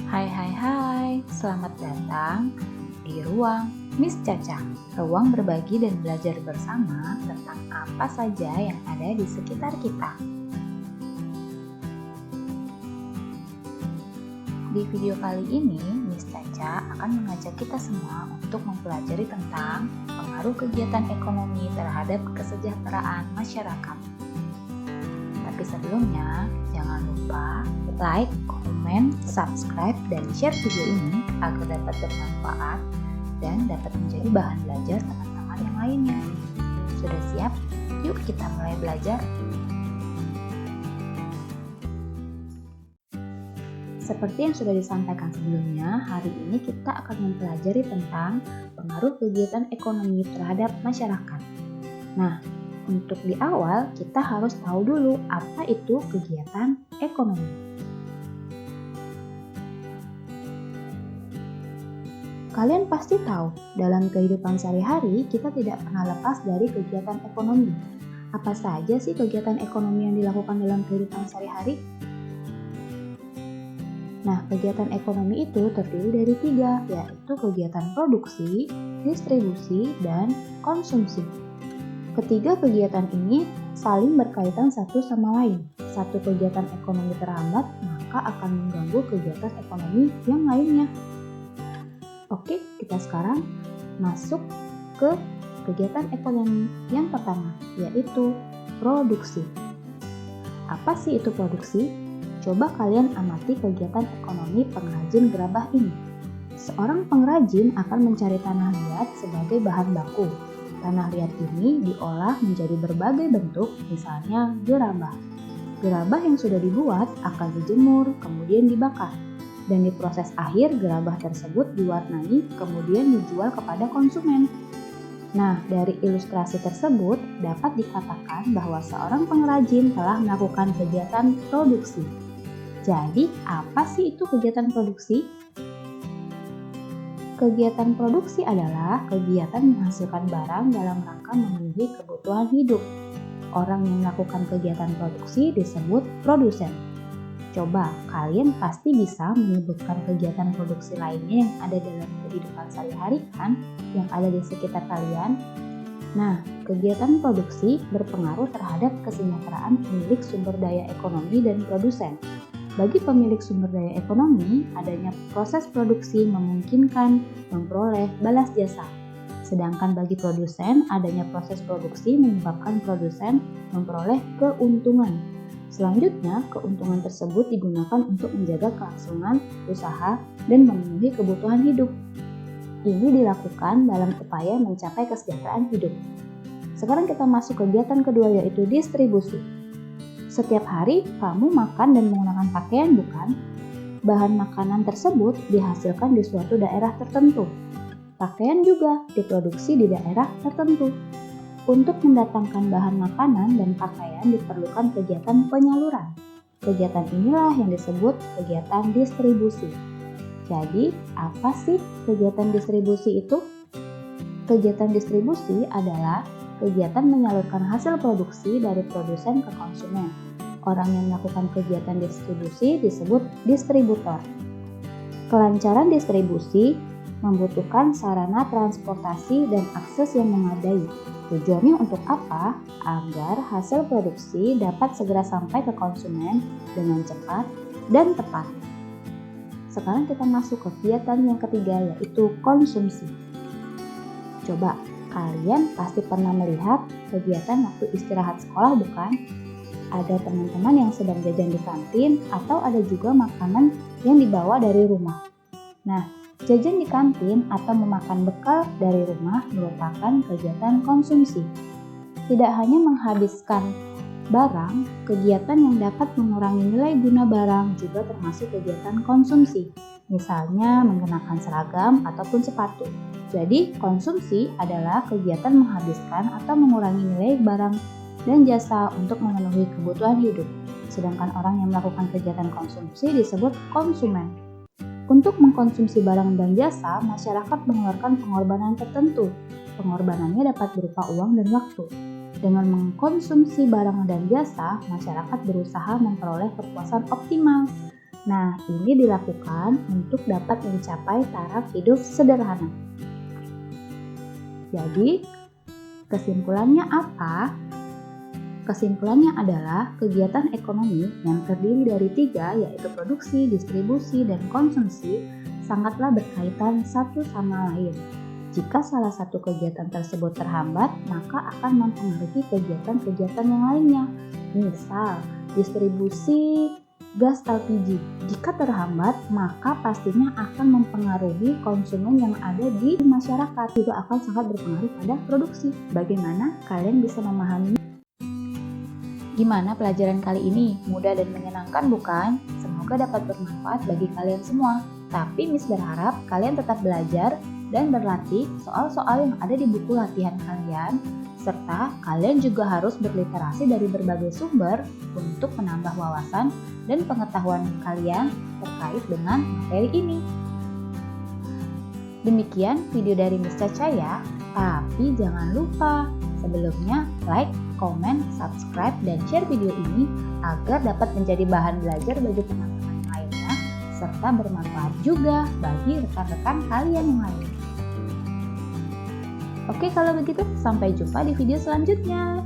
Hai, selamat datang di ruang Miss Caca, ruang berbagi dan belajar bersama tentang apa saja yang ada di sekitar kita. Di video kali ini, Miss Caca akan mengajak kita semua untuk mempelajari tentang pengaruh kegiatan ekonomi terhadap kesejahteraan masyarakat. Tapi sebelumnya, jangan lupa like, komen, subscribe, dan share video ini agar dapat bermanfaat dan dapat menjadi bahan belajar teman-teman yang lainnya. Sudah siap? Yuk kita mulai belajar. Seperti yang sudah disampaikan sebelumnya, hari ini kita akan mempelajari tentang pengaruh kegiatan ekonomi terhadap masyarakat. Nah, untuk di awal kita harus tahu dulu apa itu kegiatan ekonomi. Kalian pasti tahu, dalam kehidupan sehari-hari kita tidak pernah lepas dari kegiatan ekonomi. Apa saja sih kegiatan ekonomi yang dilakukan dalam kehidupan sehari-hari? Nah, kegiatan ekonomi itu terdiri dari 3, yaitu kegiatan produksi, distribusi, dan konsumsi. Ketiga kegiatan ini saling berkaitan satu sama lain. Satu kegiatan ekonomi terhambat, maka akan mengganggu kegiatan ekonomi yang lainnya. Oke, kita sekarang masuk ke kegiatan ekonomi yang pertama, yaitu produksi. Apa sih itu produksi? Coba kalian amati kegiatan ekonomi pengrajin gerabah ini. Seorang pengrajin akan mencari tanah liat sebagai bahan baku. Tanah liat ini diolah menjadi berbagai bentuk, misalnya gerabah. Gerabah yang sudah dibuat akan dijemur, kemudian dibakar. Dan di proses akhir, gerabah tersebut diwarnai, kemudian dijual kepada konsumen. Nah, dari ilustrasi tersebut dapat dikatakan bahwa seorang pengrajin telah melakukan kegiatan produksi. Jadi, apa sih itu kegiatan produksi? Kegiatan produksi adalah kegiatan menghasilkan barang dalam rangka memenuhi kebutuhan hidup. Orang yang melakukan kegiatan produksi disebut produsen. Coba, kalian pasti bisa menyebutkan kegiatan produksi lainnya yang ada dalam kehidupan sehari-hari kan, yang ada di sekitar kalian. Nah, kegiatan produksi berpengaruh terhadap kesejahteraan pemilik sumber daya ekonomi dan produsen. Bagi pemilik sumber daya ekonomi, adanya proses produksi memungkinkan memperoleh balas jasa. Sedangkan bagi produsen, adanya proses produksi menyebabkan produsen memperoleh keuntungan. Selanjutnya, keuntungan tersebut digunakan untuk menjaga kelangsungan usaha dan memenuhi kebutuhan hidup. Ini dilakukan dalam upaya mencapai kesejahteraan hidup. Sekarang kita masuk kegiatan kedua, yaitu distribusi. Setiap hari kamu makan dan menggunakan pakaian, bukan? Bahan makanan tersebut dihasilkan di suatu daerah tertentu. Pakaian juga diproduksi di daerah tertentu. Untuk mendatangkan bahan makanan dan pakaian diperlukan kegiatan penyaluran. Kegiatan inilah yang disebut kegiatan distribusi. Jadi, apa sih kegiatan distribusi itu? Kegiatan distribusi adalah kegiatan menyalurkan hasil produksi dari produsen ke konsumen. Orang yang melakukan kegiatan distribusi disebut distributor. Kelancaran distribusi membutuhkan sarana transportasi dan akses yang memadai. Tujuannya untuk apa? Agar hasil produksi dapat segera sampai ke konsumen dengan cepat dan tepat. Sekarang kita masuk ke kegiatan yang ketiga, yaitu konsumsi. Coba, kalian pasti pernah melihat kegiatan waktu istirahat sekolah, bukan? Ada teman-teman yang sedang jajan di kantin atau ada juga makanan yang dibawa dari rumah. Nah, jajan di kantin atau memakan bekal dari rumah merupakan kegiatan konsumsi. Tidak hanya menghabiskan barang, kegiatan yang dapat mengurangi nilai guna barang juga termasuk kegiatan konsumsi. Misalnya menggunakan seragam ataupun sepatu. Jadi, konsumsi adalah kegiatan menghabiskan atau mengurangi nilai barang dan jasa untuk memenuhi kebutuhan hidup. Sedangkan orang yang melakukan kegiatan konsumsi disebut konsumen. Untuk mengkonsumsi barang dan jasa, masyarakat mengeluarkan pengorbanan tertentu. Pengorbanannya dapat berupa uang dan waktu. Dengan mengkonsumsi barang dan jasa, masyarakat berusaha memperoleh kepuasan optimal. Nah, ini dilakukan untuk dapat mencapai taraf hidup sederhana. Jadi, kesimpulannya apa? Kesimpulannya adalah kegiatan ekonomi yang terdiri dari 3, yaitu produksi, distribusi, dan konsumsi, sangatlah berkaitan satu sama lain. Jika salah satu kegiatan tersebut terhambat, maka akan mempengaruhi kegiatan-kegiatan yang lainnya. Misal, distribusi gas LPG. Jika terhambat, maka pastinya akan mempengaruhi konsumen yang ada di masyarakat. Juga akan sangat berpengaruh pada produksi. Bagaimana kalian bisa memahami? Gimana pelajaran kali ini? Mudah dan menyenangkan bukan? Semoga dapat bermanfaat bagi kalian semua. Tapi Miss berharap kalian tetap belajar dan berlatih soal-soal yang ada di buku latihan kalian, serta kalian juga harus berliterasi dari berbagai sumber untuk menambah wawasan dan pengetahuan kalian terkait dengan materi ini. Demikian video dari Miss Caca ya, tapi jangan lupa sebelumnya like, komen, subscribe, dan share video ini agar dapat menjadi bahan belajar bagi teman-teman lainnya serta bermanfaat juga bagi rekan-rekan kalian yang lain. Oke, kalau begitu sampai jumpa di video selanjutnya.